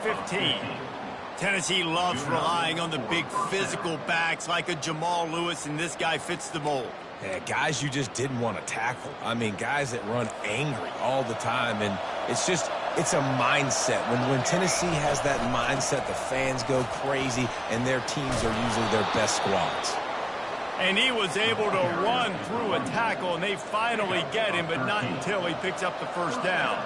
15. Tennessee loves relying on the big physical backs like a Jamal Lewis, and this guy fits the mold. Yeah, guys you just didn't want to tackle. I mean, guys that run angry all the time, and it's a mindset. When Tennessee has that mindset, the fans go crazy, and their teams are usually their best squads. And he was able to run through a tackle, and they finally get him, but not until he picks up the first down.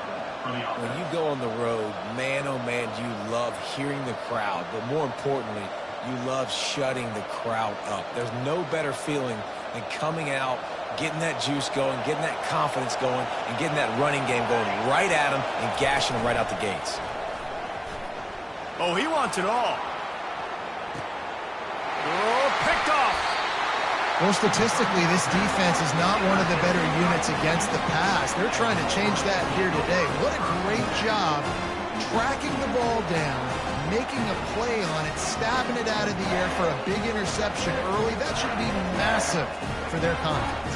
When you go on the road, man, oh man, you love hearing the crowd, but more importantly, you love shutting the crowd up. There's no better feeling than coming out, getting that juice going, getting that confidence going, and getting that running game going right at them and gashing them right out the gates. Oh, he wants it all. Oh, picked off. Well, statistically, this defense is not one of the better units against the pass. They're trying to change that here today. What a great job tracking the ball down, making a play on it, stabbing it out of the air for a big interception early. That should be massive for their confidence.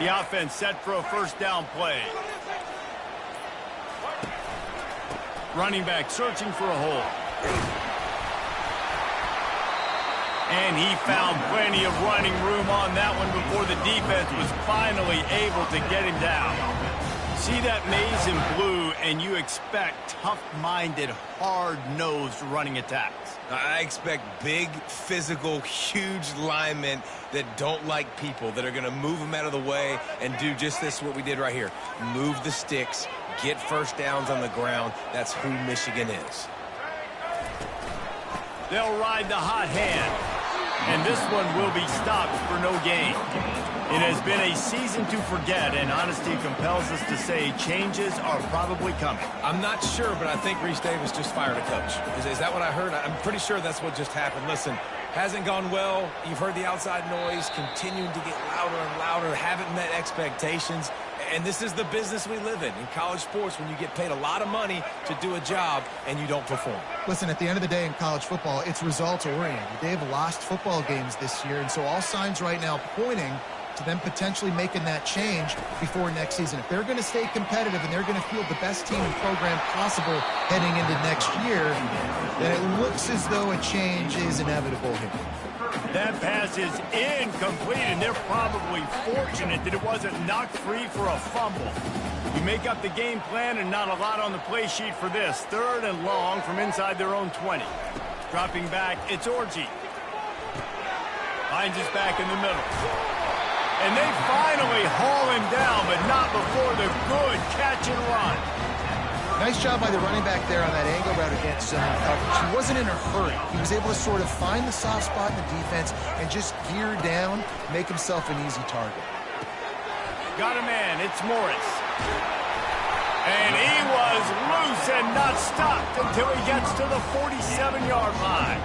The offense set for a first down play. Running back searching for a hole. And he found plenty of running room on that one before the defense was finally able to get him down. See that maze in blue, and you expect tough-minded, hard-nosed running attacks. I expect big, physical, huge linemen that don't like people, that are going to move them out of the way and do just this, what we did right here. Move the sticks, get first downs on the ground. That's who Michigan is. They'll ride the hot hand, and this one will be stopped for no gain. It has been a season to forget, and honesty compels us to say changes are probably coming. I'm not sure, but I think Reese Davis just fired a coach. Is that what I heard? I'm pretty sure that's what just happened. Listen, hasn't gone well. You've heard the outside noise, continuing to get louder and louder, haven't met expectations. And this is the business we live in college sports, when you get paid a lot of money to do a job and you don't perform. Listen, at the end of the day in college football, it's results-oriented. They have lost football games this year, and so all signs right now pointing to them potentially making that change before next season. If they're going to stay competitive and they're going to field the best team and program possible heading into next year, then it looks as though a change is inevitable here. That pass is incomplete, and they're probably fortunate that it wasn't knocked free for a fumble. You make up the game plan, and not a lot on the play sheet for this. 3rd and long from inside their own 20. Dropping back, it's Orji. Finds his back in the middle. And they finally haul him down, but not before the good catch and run. Nice job by the running back there on that angle route against zone coverage. He wasn't in a hurry. He was able to sort of find the soft spot in the defense and just gear down, make himself an easy target. Got a man, it's Morris. And he was loose and not stopped until he gets to the 47-yard line.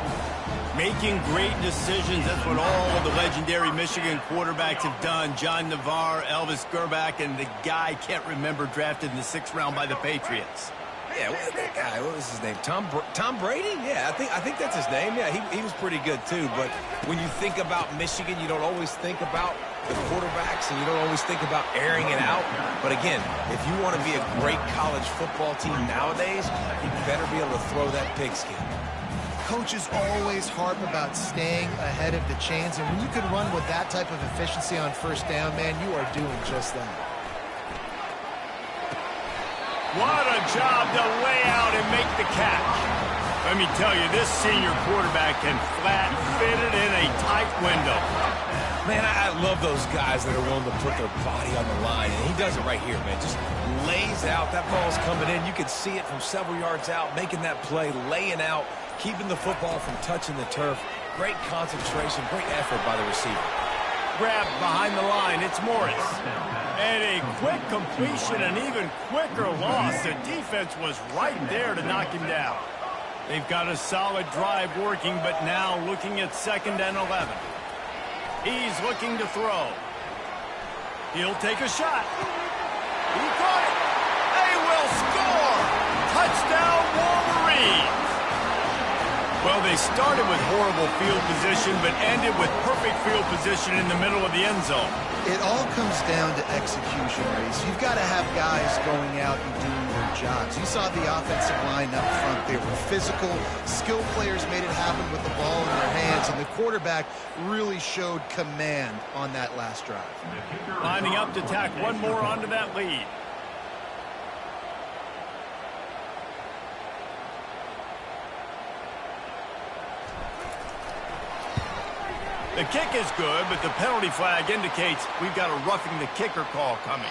Making great decisions, that's what all of the legendary Michigan quarterbacks have done. John Navarre, Elvis Gerbach, and the guy, can't remember, drafted in the 6th round by the Patriots. Yeah, that guy, what was his name? Tom Brady? Yeah, I think that's his name. Yeah, he was pretty good too. But when you think about Michigan, you don't always think about the quarterbacks, and you don't always think about airing it out. But again, if you want to be a great college football team nowadays, you better be able to throw that pigskin. Coaches always harp about staying ahead of the chains, and when you can run with that type of efficiency on first down, man, you are doing just that. What a job to lay out and make the catch. Let me tell you, this senior quarterback can flat fit it in a tight window. Man, I love those guys that are willing to put their body on the line, and he does it right here, man. Just lays out. That ball's coming in. You can see it from several yards out, making that play, laying out, keeping the football from touching the turf. Great concentration, great effort by the receiver. Grabbed behind the line, it's Morris. And a quick completion, an even quicker loss. The defense was right there to knock him down. They've got a solid drive working, but now looking at 2nd and 11. He's looking to throw. He'll take a shot. He caught it. They will score. Touchdown, Wolverines. Well, they started with horrible field position, but ended with perfect field position in the middle of the end zone. It all comes down to execution, Reese. You've got to have guys going out and doing their jobs. You saw the offensive line up front. They were physical. Skilled players made it happen with the ball in their hands, and the quarterback really showed command on that last drive. Lining up to tack one more onto that lead. The kick is good, but the penalty flag indicates we've got a roughing the kicker call coming.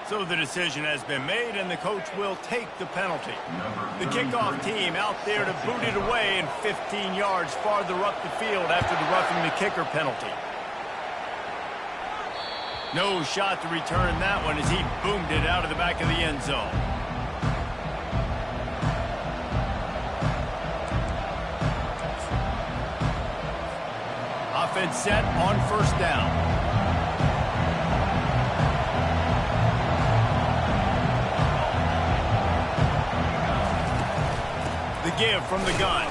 So the decision has been made, and the coach will take the penalty. The kickoff team out there to boot it away and 15 yards farther up the field after the roughing the kicker penalty. No shot to return that one as he boomed it out of the back of the end zone. Offense set on first down. The give from the gun.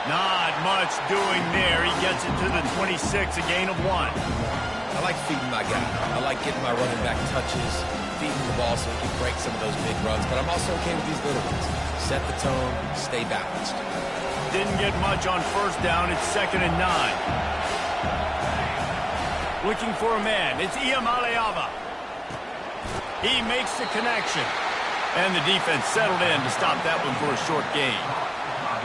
Not much doing there. He gets it to the 26, a gain of 1. I like feeding my guy. I like getting my running back touches, feeding the ball so he can break some of those big runs. But I'm also okay with these little ones. Set the tone, stay balanced. Didn't get much on first down. It's 2nd and 9. Looking for a man. It's Iamaleava. He makes the connection. And the defense settled in to stop that one for a short gain.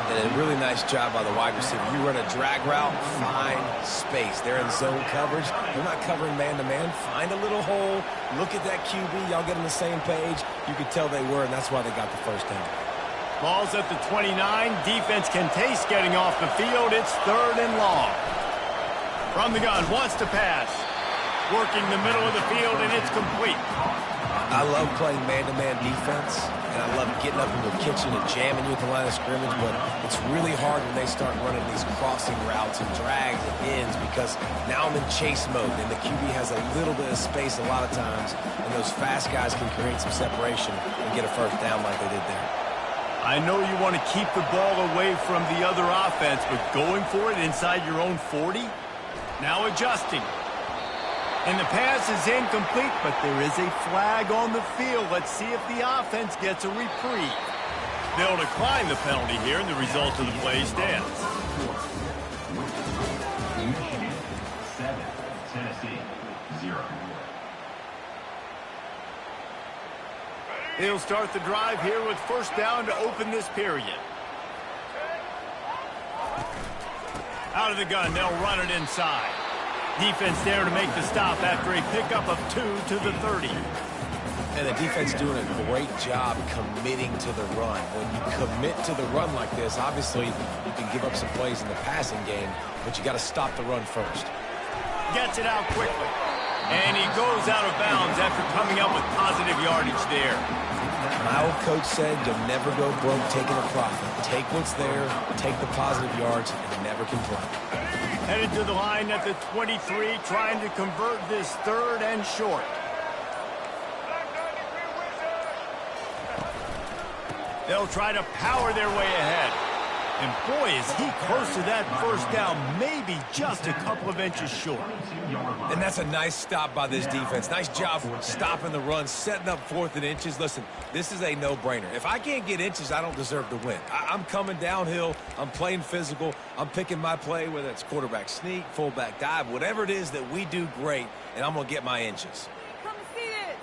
And a really nice job by the wide receiver. You run a drag route, find space. They're in zone coverage. They're not covering man-to-man. Find a little hole. Look at that QB. Y'all get on the same page. You could tell they were, and that's why they got the first down. Ball's at the 29. Defense can taste getting off the field. It's 3rd and long. From the gun, wants to pass. Working the middle of the field, and it's complete. I love playing man-to-man defense, and I love getting up in the kitchen and jamming you at the line of scrimmage, but it's really hard when they start running these crossing routes and drags and ends because now I'm in chase mode, and the QB has a little bit of space a lot of times, and those fast guys can create some separation and get a first down like they did there. I know you want to keep the ball away from the other offense, but going for it inside your own 40? Now adjusting. And the pass is incomplete, but there is a flag on the field. Let's see if the offense gets a reprieve. They'll decline the penalty here, and the result of the play stands. 7, Tennessee, 0. They'll start the drive here with first down to open this period. Out of the gun, they'll run it inside. Defense there to make the stop after a pickup of 2 to the 30. And the defense doing a great job committing to the run. When you commit to the run like this, obviously you can give up some plays in the passing game, but you got to stop the run first. Gets it out quickly. And he goes out of bounds after coming up with positive yardage there. My old coach said you'll never go broke taking a profit. Take what's there, take the positive yards, and never complain. Headed to the line at the 23, trying to convert this 3rd and short. They'll try to power their way ahead. And boy, is he close to that first down, maybe just a couple of inches short. And that's a nice stop by this defense. Nice job stopping the run, setting up 4th and inches. Listen, this is a no-brainer. If I can't get inches, I don't deserve to win. I'm coming downhill. I'm playing physical. I'm picking my play, whether it's quarterback sneak, fullback dive, whatever it is that we do great, and I'm going to get my inches. Come see this.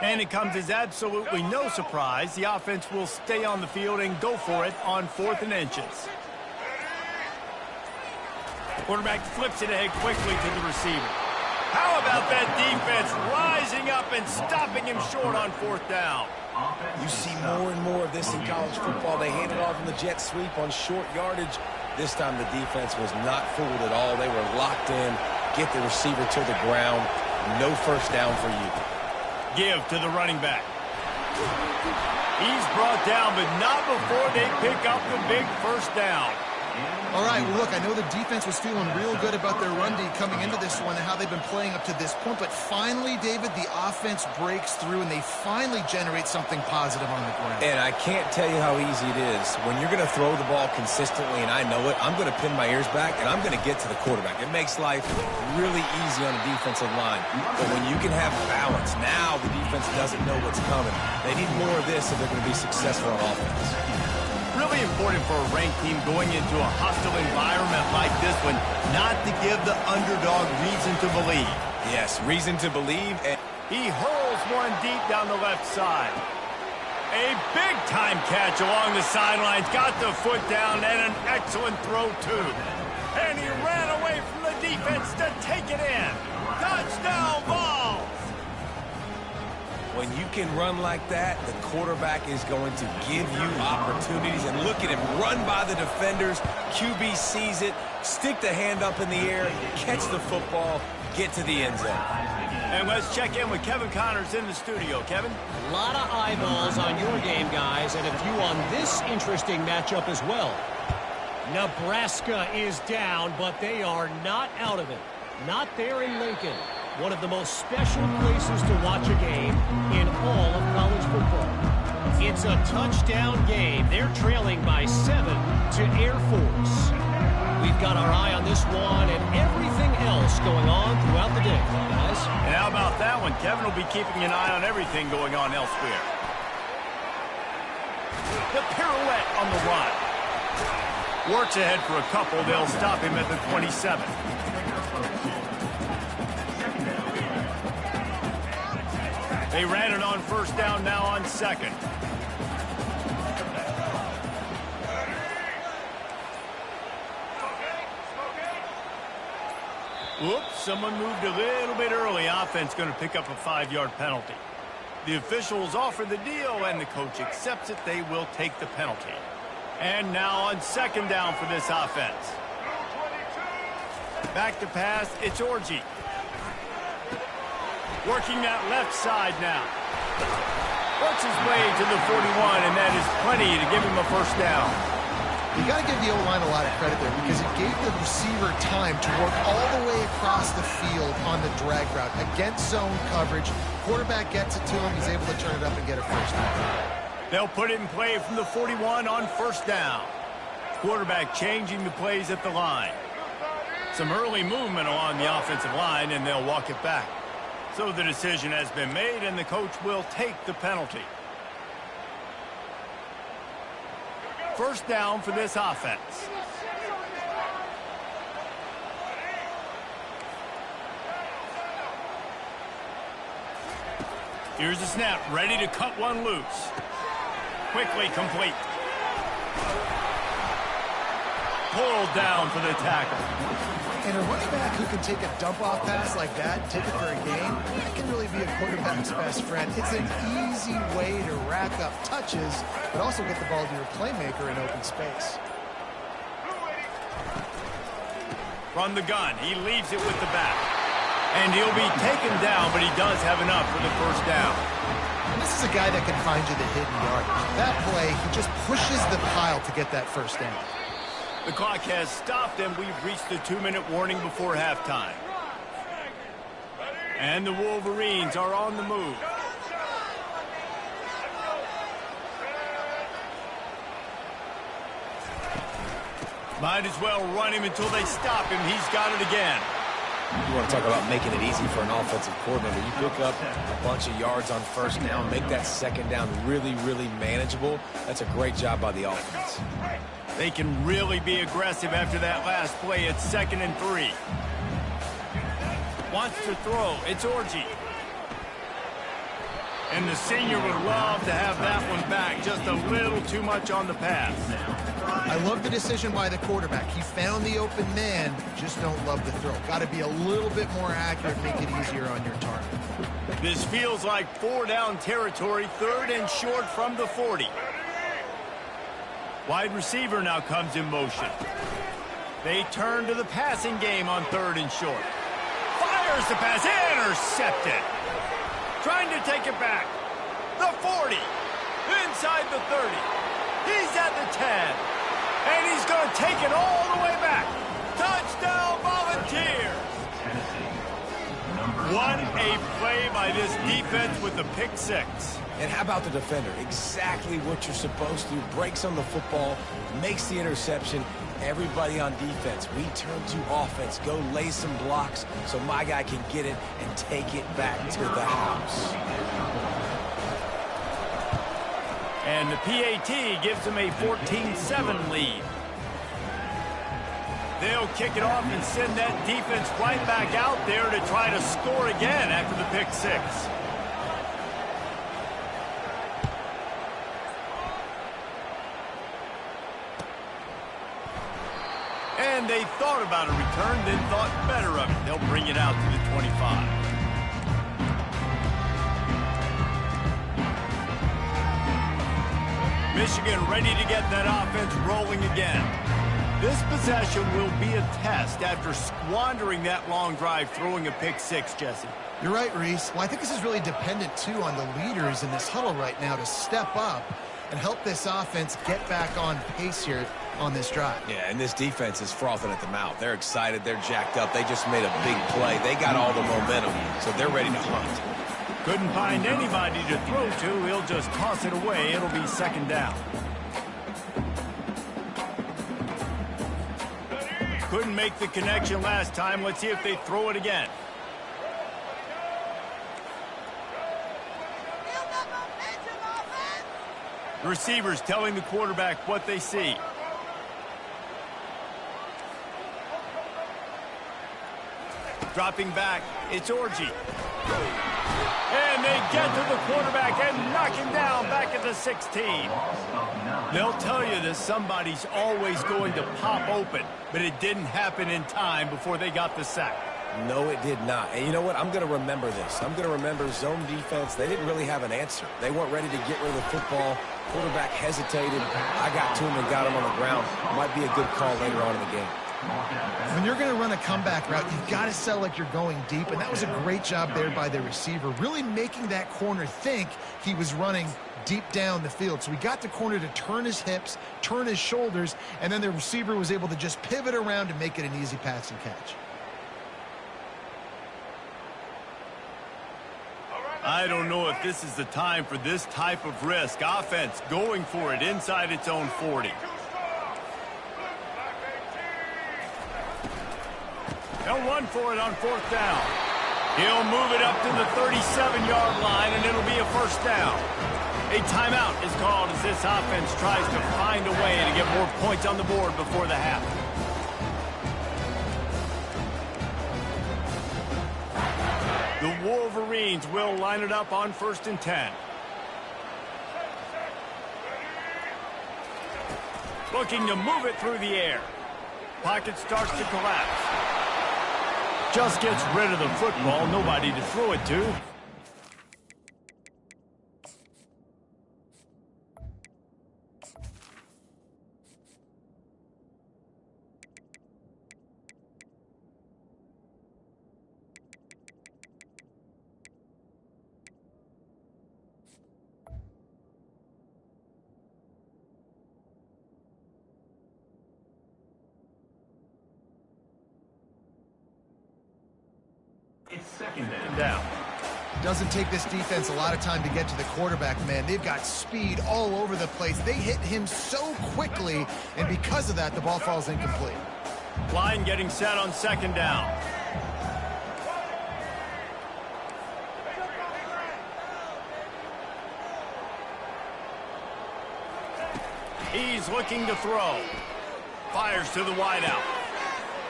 And it comes as absolutely no surprise. The offense will stay on the field and go for it on 4th and inches. Quarterback flips it ahead quickly to the receiver. How about that defense rising up and stopping him short on 4th down? You see more and more of this in college football. They hand it off in the jet sweep on short yardage. This time the defense was not fooled at all. They were locked in, get the receiver to the ground. No first down for you. Give to the running back. He's brought down, but not before they pick up the big first down. All right, well, look, I know the defense was feeling real good about their run D coming into this one and how they've been playing up to this point, but finally, David, the offense breaks through and they finally generate something positive on the ground. And I can't tell you how easy it is. When you're going to throw the ball consistently, and I know it, I'm going to pin my ears back, and I'm going to get to the quarterback. It makes life really easy on the defensive line. But when you can have balance, now the defense doesn't know what's coming. They need more of this if they're going to be successful on offense. Really important for a ranked team going into a hostile environment like this one not to give the underdog reason to believe. Yes, reason to believe. And he hurls one deep down the left side. A big-time catch along the sidelines. Got the foot down and an excellent throw, too. And he ran away from the defense to take it in. Touchdown ball! When you can run like that, the quarterback is going to give you opportunities. And look at him run by the defenders. QB sees it, stick the hand up in the air, catch the football, get to the end zone. And let's check in with Kevin Connors in the studio. Kevin? A lot of eyeballs on your game, guys, and a few on this interesting matchup as well. Nebraska is down, but they are not out of it. Not there in Lincoln. One of the most special places to watch a game in all of college football. It's a touchdown game. They're trailing by 7 to Air Force. We've got our eye on this one and everything else going on throughout the day, guys. And how about that one? Kevin will be keeping an eye on everything going on elsewhere. The pirouette on the run. Works ahead for a couple. They'll stop him at the 27. They ran it on first down, now on second. Whoops, someone moved a little bit early. Offense going to pick up a 5-yard penalty. The officials offer the deal, and the coach accepts it. They will take the penalty. And now on second down for this offense. Back to pass, it's Orji. Working that left side now. Works his way to the 41, and that is plenty to give him a first down. You got to give the O-line a lot of credit there because it gave the receiver time to work all the way across the field on the drag route against zone coverage. Quarterback gets it to him. He's able to turn it up and get a first down. They'll put it in play from the 41 on first down. Quarterback changing the plays at the line. Some early movement along the offensive line, and they'll walk it back. So the decision has been made, and the coach will take the penalty. First down for this offense. Here's the snap, ready to cut one loose. Quickly complete. Pulled down for the tackle. And a running back who can take a dump-off pass like that and take it for a gain, that can really be a quarterback's best friend. It's an easy way to rack up touches, but also get the ball to your playmaker in open space. From the gun, he leaves it with the back. And he'll be taken down, but he does have enough for the first down. And this is a guy that can find you the hidden yardage. That play, he just pushes the pile to get that first down. The clock has stopped, and we've reached the 2-minute warning before halftime. And the Wolverines are on the move. Might as well run him until they stop him. He's got it again. You want to talk about making it easy for an offensive coordinator. You pick up a bunch of yards on first down, make that second down really, really manageable. That's a great job by the offense. They can really be aggressive after that last play. It's 2nd and 3. Wants to throw. It's Orji. And the senior would love to have that one back. Just a little too much on the pass. I love the decision by the quarterback. He found the open man, just don't love the throw. Got to be a little bit more accurate, make it easier on your target. This feels like 4-down territory, 3rd and short from the 40. Wide receiver now comes in motion. They turn to the passing game on 3rd and short. Fires the pass, intercepted. Trying to take it back. The 40, inside the 30. He's at the 10. And he's going to take it all the way back. Touchdown, Volunteers! What a play by this defense with the pick six. And how about the defender? Exactly what you're supposed to do. Breaks on the football, makes the interception. Everybody on defense, we turn to offense. Go lay some blocks so my guy can get it and take it back to the house. And the PAT gives them a 14-7 lead. They'll kick it off and send that defense right back out there to try to score again after the pick six. And they thought about a return, then thought better of it. They'll bring it out to the 25. Michigan ready to get that offense rolling again. This possession will be a test after squandering that long drive throwing a pick six, Jesse. You're right, Reese. Well, I think this is really dependent, too, on the leaders in this huddle right now to step up and help this offense get back on pace here on this drive. Yeah, and this defense is frothing at the mouth. They're excited. They're jacked up. They just made a big play. They got all the momentum, so they're ready to hunt. Couldn't find anybody to throw to. He'll just toss it away. It'll be second down. Couldn't make the connection last time. Let's see if they throw it again. The receiver's telling the quarterback what they see. Dropping back, it's Orji. And they get to the quarterback and knock him down back at the 16. They'll tell you that somebody's always going to pop open, but it didn't happen in time before they got the sack. No, it did not. And you know what? I'm going to remember this. I'm going to remember zone defense. They didn't really have an answer. They weren't ready to get rid of the football. Quarterback hesitated. I got to him and got him on the ground. Might be a good call later on in the game. When you're going to run a comeback route, you've got to sell like you're going deep, and that was a great job there by the receiver, really making that corner think he was running deep down the field. So we got the corner to turn his hips, turn his shoulders, and then the receiver was able to just pivot around and make it an easy pass and catch. I don't know if this is the time for this type of risk. Offense going for it inside its own 40. They'll run for it on fourth down. He'll move it up to the 37-yard line, and it'll be a first down. A timeout is called as this offense tries to find a way to get more points on the board before the half. The Wolverines will line it up on 1st and 10. Looking to move it through the air. Pocket starts to collapse. Just gets rid of the football, nobody to throw it to. It's second Down. Doesn't take this defense a lot of time to get to the quarterback, man. They've got speed all over the place. They hit him so quickly, and because of that, the ball falls incomplete. Line getting set on 2nd down. He's looking to throw. Fires to the wideout.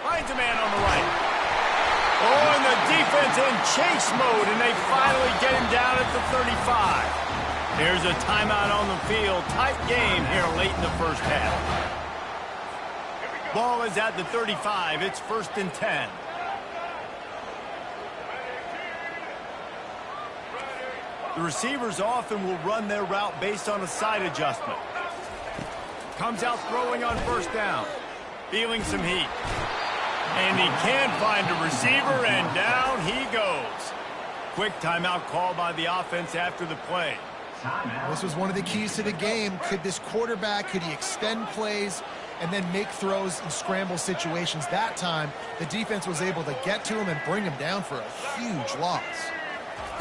Finds a man on the right. Oh, and the defense in chase mode, and they finally get him down at the 35. Here's a timeout on the field. Tight game here late in the first half. Ball is at the 35. It's 1st and 10. The receivers often will run their route based on a side adjustment. Comes out throwing on 1st down. Feeling some heat. And he can find a receiver, and down he goes. Quick timeout call by the offense after the play. Timeout. This was one of the keys to the game. Could this quarterback, could he extend plays and then make throws in scramble situations? That time, the defense was able to get to him and bring him down for a huge loss.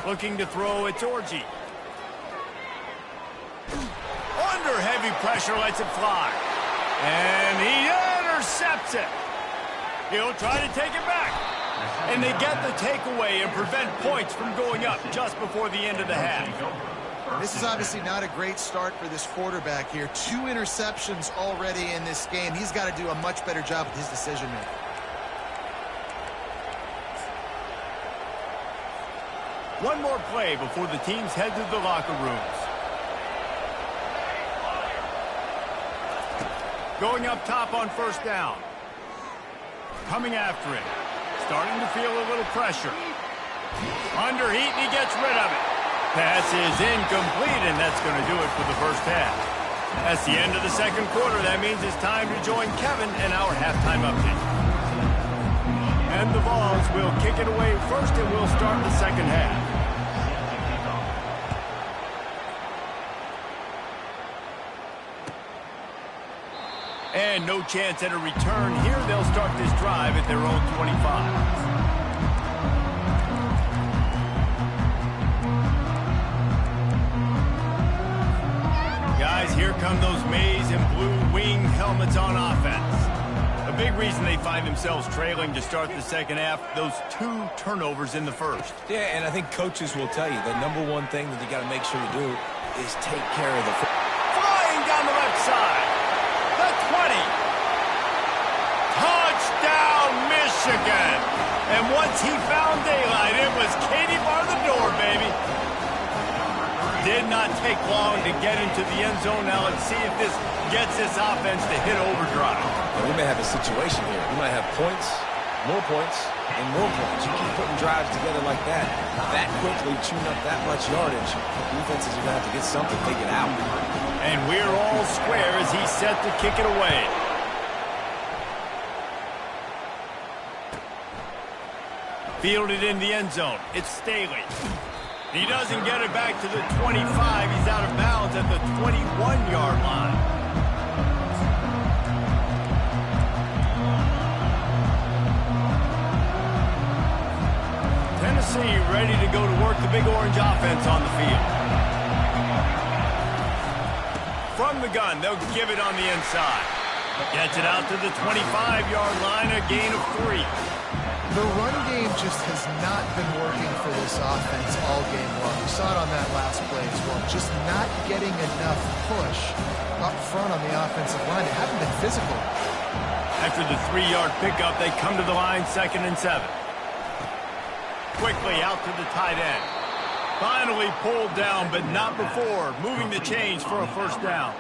Looking to throw, it's Orji. Under heavy pressure, lets it fly. And he intercepts it. He'll try to take it back. And they get the takeaway and prevent points from going up just before the end of the half. This is obviously not a great start for this quarterback here. 2 interceptions already in this game. He's got to do a much better job with his decision-making. One more play before the teams head to the locker rooms. Going up top on first down. Coming after it. Starting to feel a little pressure. Under heat, and he gets rid of it. Pass is incomplete, and that's going to do it for the first half. That's the end of the second quarter. That means it's time to join Kevin and our halftime update. And the Vols will kick it away first, and we'll start the second half. And no chance at a return here. They'll start this drive at their own 25. Guys, here come those maize and blue wing helmets on offense. A big reason they find themselves trailing to start the second half, those 2 turnovers in the first. Yeah, and I think coaches will tell you the number one thing that you got to make sure you do is take care of the Flying down the left side. The 20. Touchdown, Michigan. And once he found daylight, it was Katie bar the door, baby. Did not take long to get into the end zone. Now let's see if this gets this offense to hit overdrive. Well, we may have a situation here. We might have points, and more points. You keep putting drives together like that quickly, chewing up that much yardage, defenses are going to have to get something to get out. And we're all square as he's set to kick it away. Fielded in the end zone. It's Staley. He doesn't get it back to the 25. He's out of bounds at the 21-yard line. Tennessee ready to go to work the Big Orange offense on the field. From the gun, they'll give it on the inside. Gets it out to the 25-yard line, a gain of 3. The run game just has not been working for this offense all game long. We saw it on that last play as well. Just not getting enough push up front on the offensive line. They haven't been physical. After the 3-yard pickup, they come to the line 2nd and 7. Quickly out to the tight end. Finally pulled down, but not before moving the chains for a first down.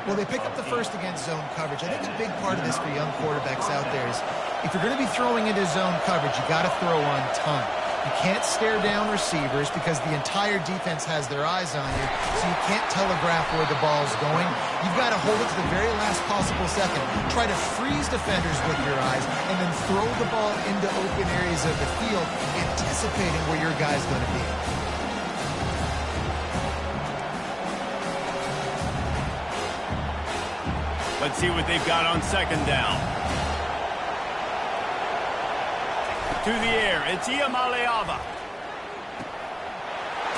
Well, they pick up the first against zone coverage. I think a big part of this for young quarterbacks out there is if you're going to be throwing into zone coverage, you got to throw on time. You can't stare down receivers because the entire defense has their eyes on you, so you can't telegraph where the ball's going. You've got to hold it to the very last possible second. Try to freeze defenders with your eyes, and then throw the ball into open areas of the field, anticipating where your guy's going to be. Let's see what they've got on 2nd down. To the air, it's Iamaleava.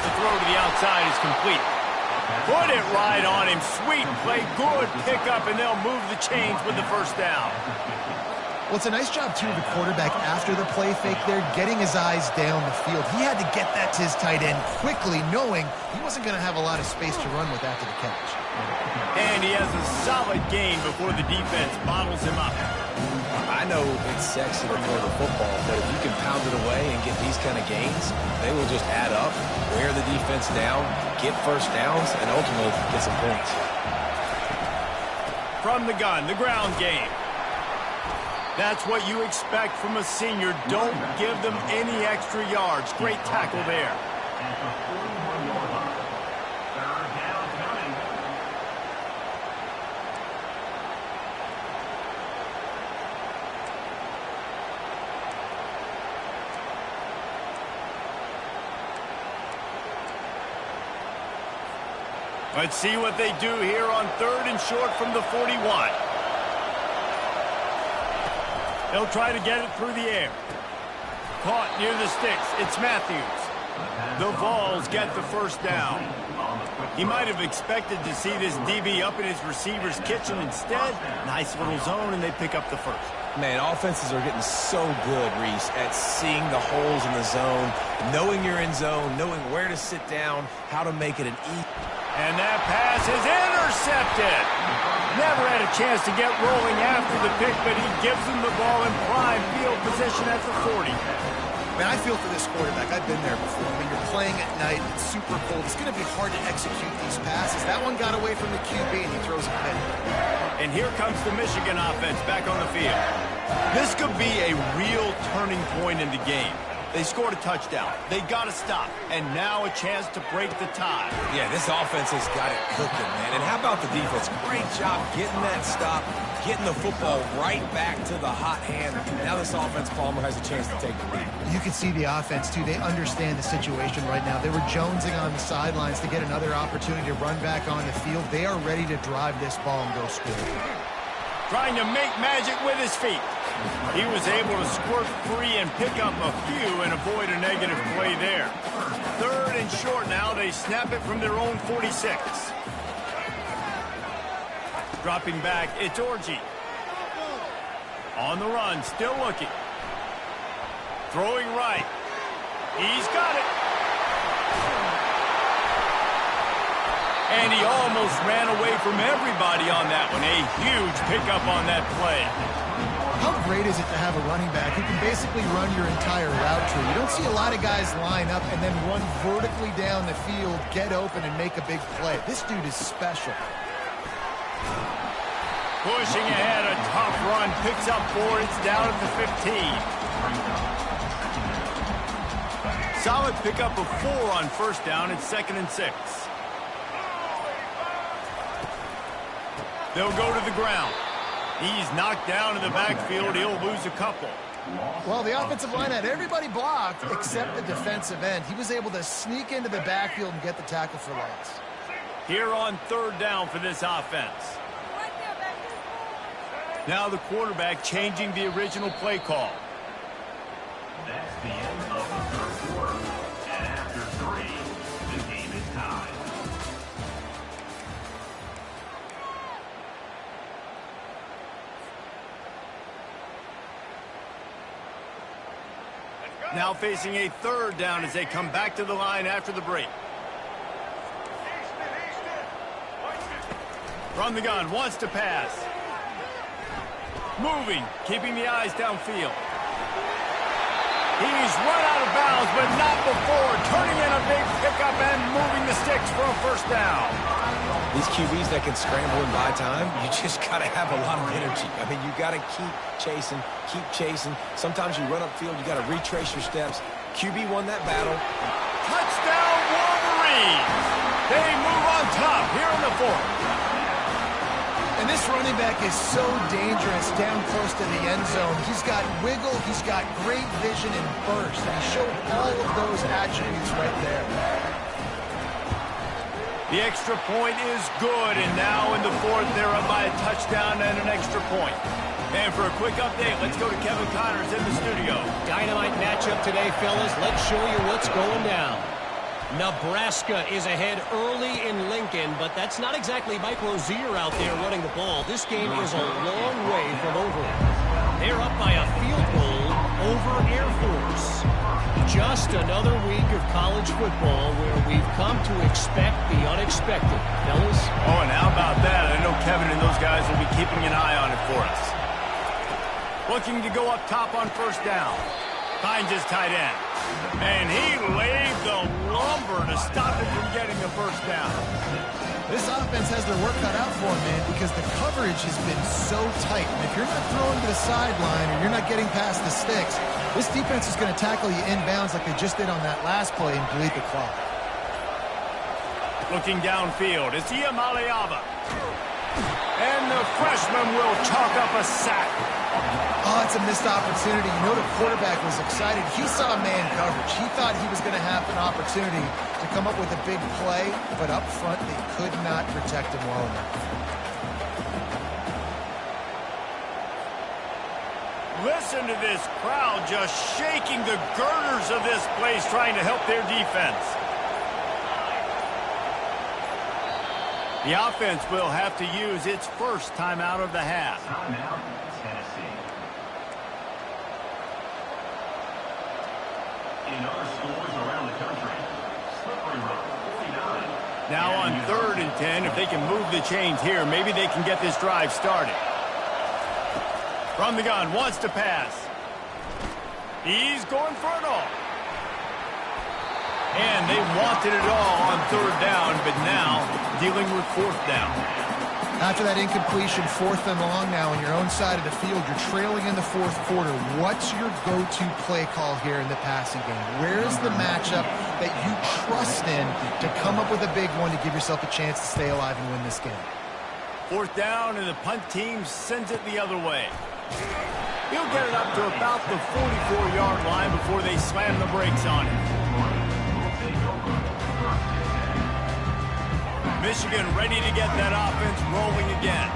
The throw to the outside is complete. Put it right on him. Sweet play, good pickup, and they'll move the chains with the first down. Well, it's a nice job, too, of the quarterback after the play fake there, getting his eyes down the field. He had to get that to his tight end quickly, knowing he wasn't going to have a lot of space to run with after the catch. And he has a solid gain before the defense bottles him up. I know it's sexy to throw the football, but if you can pound it away and get these kind of gains, they will just add up, wear the defense down, get first downs, and ultimately get some points. From the gun, the ground game. That's what you expect from a senior. Don't give them any extra yards. Great tackle there. Let's see what they do here on 3rd and short from the 41. They'll try to get it through the air. Caught near the sticks. It's Matthews. The Vols get the first down. He might have expected to see this DB up in his receiver's kitchen. Instead, nice little zone, and they pick up the first. Man, offenses are getting so good, Reese, at seeing the holes in the zone, knowing you're in zone, knowing where to sit down, how to make it an easy. And that pass is intercepted. Never had a chance to get rolling after the pick, but he gives them the ball in prime field position at the 40. Man, I feel for this quarterback. I've been there before. I mean, you're playing at night. It's super cold. It's going to be hard to execute these passes. That one got away from the QB, and he throws a pick. And here comes the Michigan offense back on the field. This could be a real turning point in the game. They scored a touchdown. They got to stop. And now a chance to break the tie. Yeah, this offense has got it cooking, man. And how about the defense? Great job getting that stop, getting the football right back to the hot hand. Now this offense, Palmer, has a chance to take the lead. You can see the offense, too. They understand the situation right now. They were jonesing on the sidelines to get another opportunity to run back on the field. They are ready to drive this ball and go score. Trying to make magic with his feet. He was able to squirt free and pick up a few and avoid a negative play there. 3rd and short now. They snap it from their own 46. Dropping back, it's Orji. On the run, still looking. Throwing right. He's got it. And he almost ran away from everybody on that one. A huge pickup on that play. How great is it to have a running back who can basically run your entire route tree? You don't see a lot of guys line up and then run vertically down the field, get open, and make a big play. This dude is special. Pushing ahead, a tough run, picks up 4, it's down at the 15. Solid pickup of 4 on first down, it's 2nd and 6. They'll go to the ground. He's knocked down in the backfield. He'll lose a couple. Well, the offensive line had everybody blocked except the defensive end. He was able to sneak into the backfield and get the tackle for loss. Here on 3rd down for this offense. Now the quarterback changing the original play call. That's the end of the 3rd quarter. And after 3, the game is tied. Now facing a 3rd down as they come back to the line after the break. Run the gun, wants to pass. Moving, keeping the eyes downfield. He's run out of bounds, but not before. Turning in a big pickup and moving the sticks for a first down. These QBs that can scramble and buy time, you just got to have a lot of energy. I mean, you got to keep chasing, keep chasing. Sometimes you run upfield, you got to retrace your steps. QB won that battle. Touchdown, Wolverines! They move on top here in the 4th. And this running back is so dangerous down close to the end zone. He's got wiggle, he's got great vision and burst. And he showed all of those attributes right there. The extra point is good, and now in the 4th, they're up by a touchdown and an extra point. And for a quick update, let's go to Kevin Connors in the studio. Dynamite matchup today, fellas. Let's show you what's going down. Nebraska is ahead early in Lincoln, but that's not exactly Mike Rozier out there running the ball. This game is a long way from over. They're up by a field goal over Air Force. Just another week of college football where we've come to expect the unexpected. Fellas? Oh, and how about that? I know Kevin and those guys will be keeping an eye on it for us. Looking to go up top on first down. Finds his tight end. And he laid the lumber to stop him from getting the first down. This offense has their work cut out for them, man, because the coverage has been so tight. And if you're not throwing to the sideline or you're not getting past the sticks, this defense is going to tackle you inbounds like they just did on that last play and bleed the clock. Looking downfield, it's Iamaleava. And the freshman will chalk up a sack. Oh, it's a missed opportunity. You know the quarterback was excited. He saw man coverage. He thought he was going to have an opportunity to come up with a big play, but up front they could not protect him well enough. Listen to this crowd just shaking the girders of this place trying to help their defense. The offense will have to use its first timeout of the half. Timeout, Tennessee. In other schools around the country, Slippery Road, 49. Now on 3rd and 10, if they can move the chains here, maybe they can get this drive started. From the gun, wants to pass. He's going for it all. And they wanted it all on 3rd down, but now dealing with 4th down. After that incompletion, 4th and long now on your own side of the field, you're trailing in the 4th quarter. What's your go-to play call here in the passing game? Where's the matchup that you trust in to come up with a big one to give yourself a chance to stay alive and win this game? 4th down, and the punt team sends it the other way. He'll get it up to about the 44-yard line before they slam the brakes on it. Michigan ready to get that offense rolling again.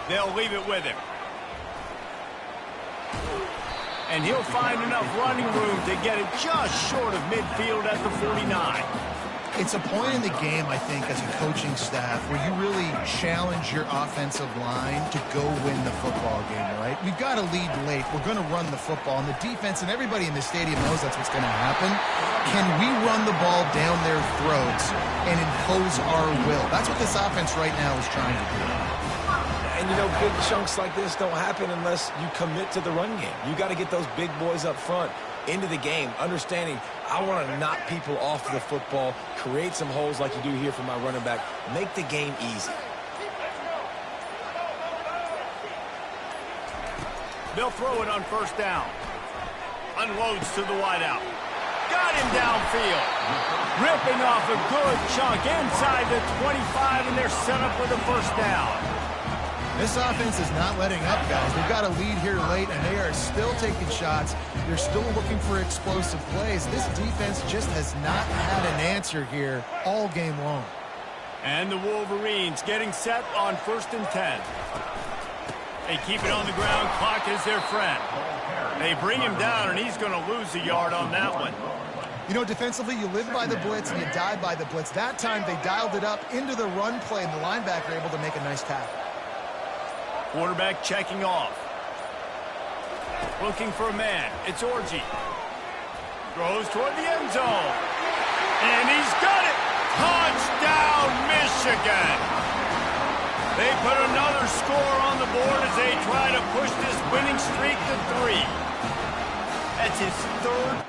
They'll leave it with him. And he'll find enough running room to get it just short of midfield at the 49. It's a point in the game, I think, as a coaching staff where you really challenge your offensive line to go win the football game, right? We've got to lead late. We're going to run the football. And the defense and everybody in the stadium knows that's what's going to happen. Can we run the ball down their throats and impose our will? That's what this offense right now is trying to do. And, you know, big chunks like this don't happen unless you commit to the run game. You got to get those big boys up front into the game, understanding I want to knock people off the football, create some holes like you do here for my running back, make the game easy. They'll throw it on 1st down. Unloads to the wideout. Got him downfield. Ripping off a good chunk inside the 25, and they're set up with a 1st down. This offense is not letting up, guys. They've got a lead here late, and they are still taking shots. They're still looking for explosive plays. This defense just has not had an answer here all game long. And the Wolverines getting set on 1st and 10. They keep it on the ground. Clock is their friend. They bring him down, and he's going to lose a yard on that one. You know, defensively, you live by the blitz and you die by the blitz. That time, they dialed it up into the run play, and the linebacker able to make a nice tackle. Quarterback checking off. Looking for a man. It's Orji. Throws toward the end zone. And he's got it. Touchdown, Michigan. They put another score on the board as they try to push this winning streak to 3. That's his 3rd.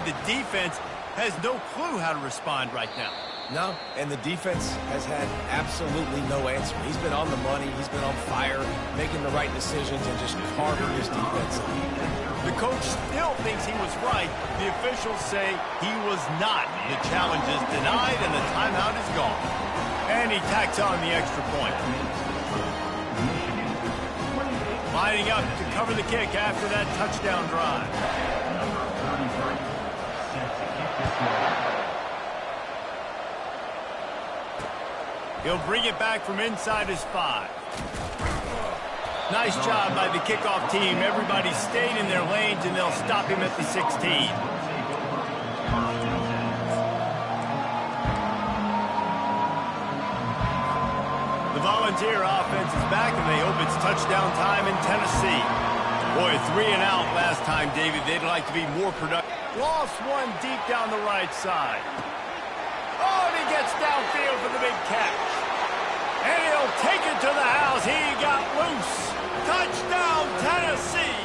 The defense has no clue how to respond right now. No, and the defense has had absolutely no answer. He's been on the money. He's been on fire, making the right decisions and just carving his defense up. The coach still thinks he was right. The officials say he was not. The challenge is denied, and the timeout is gone. And he tacks on the extra point. Lining up to cover the kick after that touchdown drive. He'll bring it back from inside his 5. Nice job by the kickoff team. Everybody stayed in their lanes, and they'll stop him at the 16. The Volunteer offense is back, and they hope it's touchdown time in Tennessee. Boy, 3 and out last time, David. They'd like to be more productive. Lost one deep down the right side. Oh, and he gets downfield for the big catch. And he'll take it to the house. He got loose. Touchdown, Tennessee.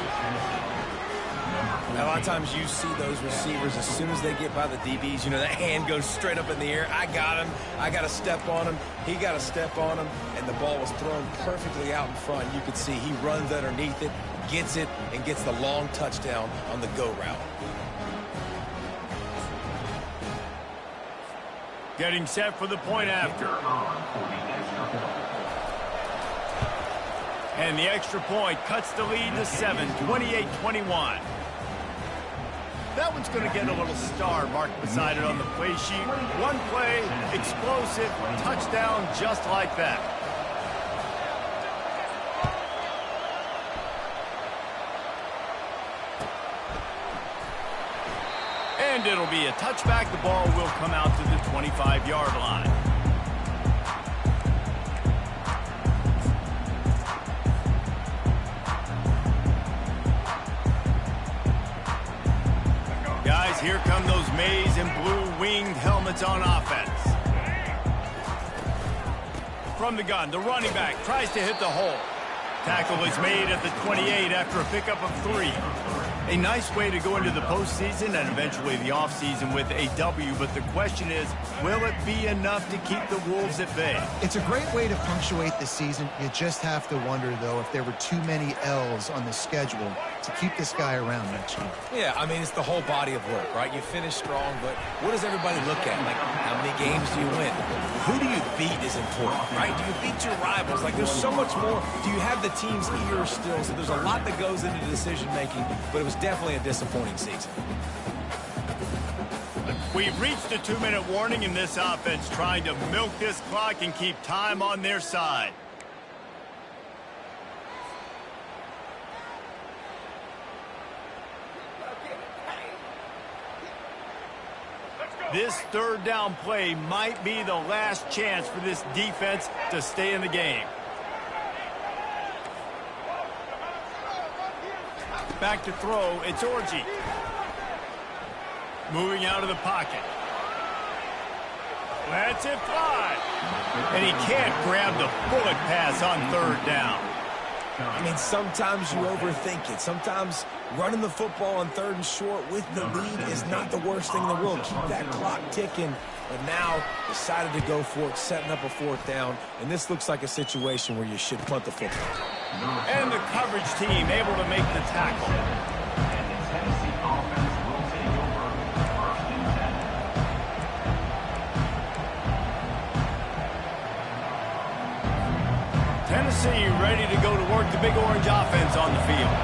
Now, a lot of times you see those receivers, as soon as they get by the DBs, you know, that hand goes straight up in the air. I got him. I got to step on him. He got to step on him. And the ball was thrown perfectly out in front. You could see he runs underneath it, gets it, and gets the long touchdown on the go route. Getting set for the point after. And the extra point cuts the lead to 7, 28-21. That one's going to get a little star marked beside it on the play sheet. One play, explosive, touchdown just like that. And it'll be a touchback. The ball will come out to the 25-yard line. Guys, here come those maize and blue winged helmets on offense. From the gun, the running back tries to hit the hole. Tackle is made at the 28 after a pickup of 3. A nice way to go into the postseason and eventually the offseason with a W, but the question is, will it be enough to keep the Wolves at bay? It's a great way to punctuate the season. You just have to wonder, though, if there were too many L's on the schedule to keep this guy around next year. Yeah, I mean, it's the whole body of work, right? You finish strong, but what does everybody look at? Like, how many games do you win? Who do you beat is important, right? Do you beat your rivals? Like, there's so much more. Do you have the team's ear still? So there's a lot that goes into decision-making, but it was definitely a disappointing season. We've reached a 2-minute warning in this offense, trying to milk this clock and keep time on their side. This third down play might be the last chance for this defense to stay in the game. Back to throw, it's Orji. Moving out of the pocket. Lets it fly. And he can't grab the bullet pass on third down. I mean, sometimes you overthink it. Sometimes running the football on 3rd and short with the lead is not the worst thing in the world. Keep that clock ticking. But now decided to go for it, setting up a 4th down. And this looks like a situation where you should punt the football. And the coverage team able to make the tackle. And the Tennessee offense will take over 1st and 10. Tennessee ready to go to work the Big Orange offense on the field.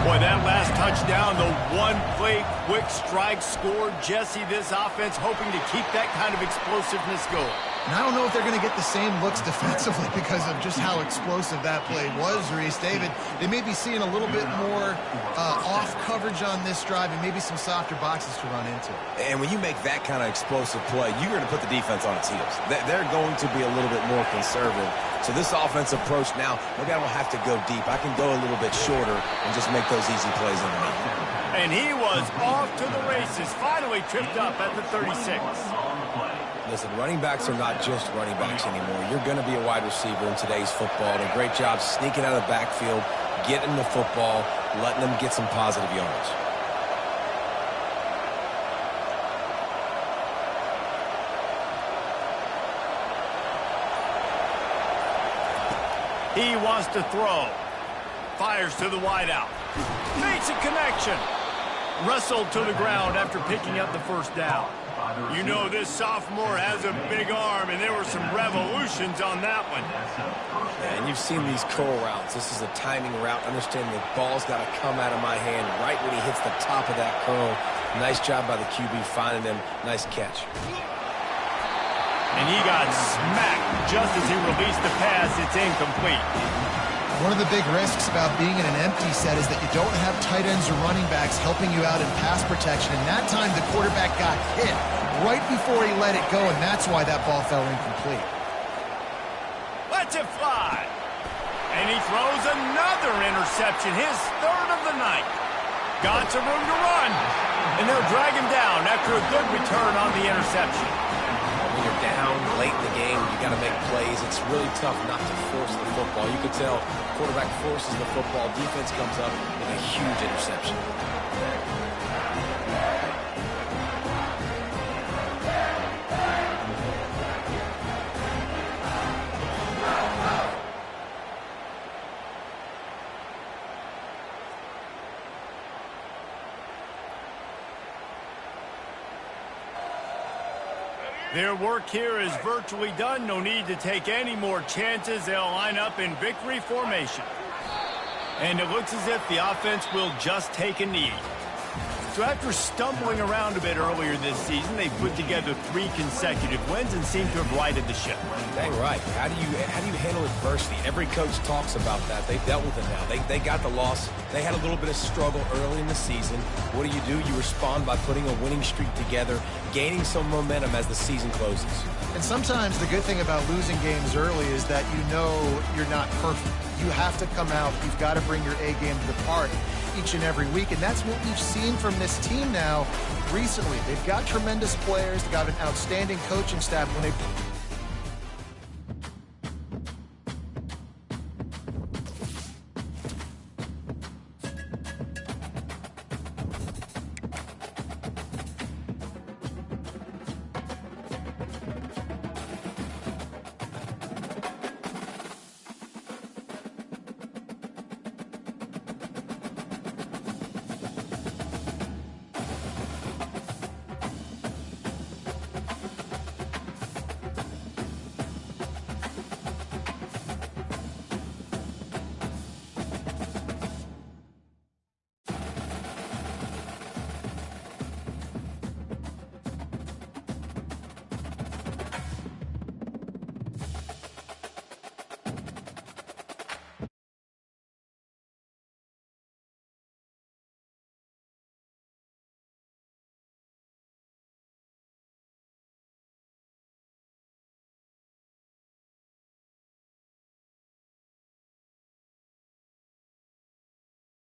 Boy, that last touchdown, the one-play quick strike score. Jesse, this offense hoping to keep that kind of explosiveness going. And I don't know if they're going to get the same looks defensively because of just how explosive that play was, Reese. David, they may be seeing a little bit more off coverage on this drive and maybe some softer boxes to run into. And when you make that kind of explosive play, you're going to put the defense on its heels. They're going to be a little bit more conservative. So this offense approach now, maybe I don't have to go deep. I can go a little bit shorter and just make those easy plays underneath. And he was off to the races, finally tripped up at the 36. Listen, running backs are not just running backs anymore. You're going to be a wide receiver in today's football. And a great job sneaking out of the backfield, getting the football, letting them get some positive yards. He wants to throw. Fires to the wideout. Makes a connection. Wrestled to the ground after picking up the 1st down. You know this sophomore has a big arm, and there were some revolutions on that one. Yeah, and you've seen these curl routes. This is a timing route. Understand the ball's got to come out of my hand right when he hits the top of that curl. Nice job by the QB finding him. Nice catch. And he got smacked just as he released the pass. It's incomplete. One of the big risks about being in an empty set is that you don't have tight ends or running backs helping you out in pass protection. And that time the quarterback got hit right before he let it go, and that's why that ball fell incomplete. Lets it fly. And he throws another interception, his 3rd of the night. Got some room to run. And they'll drag him down after a good return on the interception. When you're down late in the game, you got to make plays. It's really tough not to force the football. You can tell quarterback forces the football. Defense comes up with a huge interception. Their work here is virtually done. No need to take any more chances. They'll line up in victory formation. And it looks as if the offense will just take a knee. So after stumbling around a bit earlier this season, they put together 3 consecutive wins and seem to have righted the ship. Dang right. How do you handle adversity? Every coach talks about that. They've dealt with it now. They got the loss. They had a little bit of struggle early in the season. What do? You respond by putting a winning streak together, gaining some momentum as the season closes. And sometimes the good thing about losing games early is that you know you're not perfect. You have to come out. You've got to bring your A game to the party each and every week, and that's what we've seen from this team now recently. They've got tremendous players. They've got an outstanding coaching staff. When they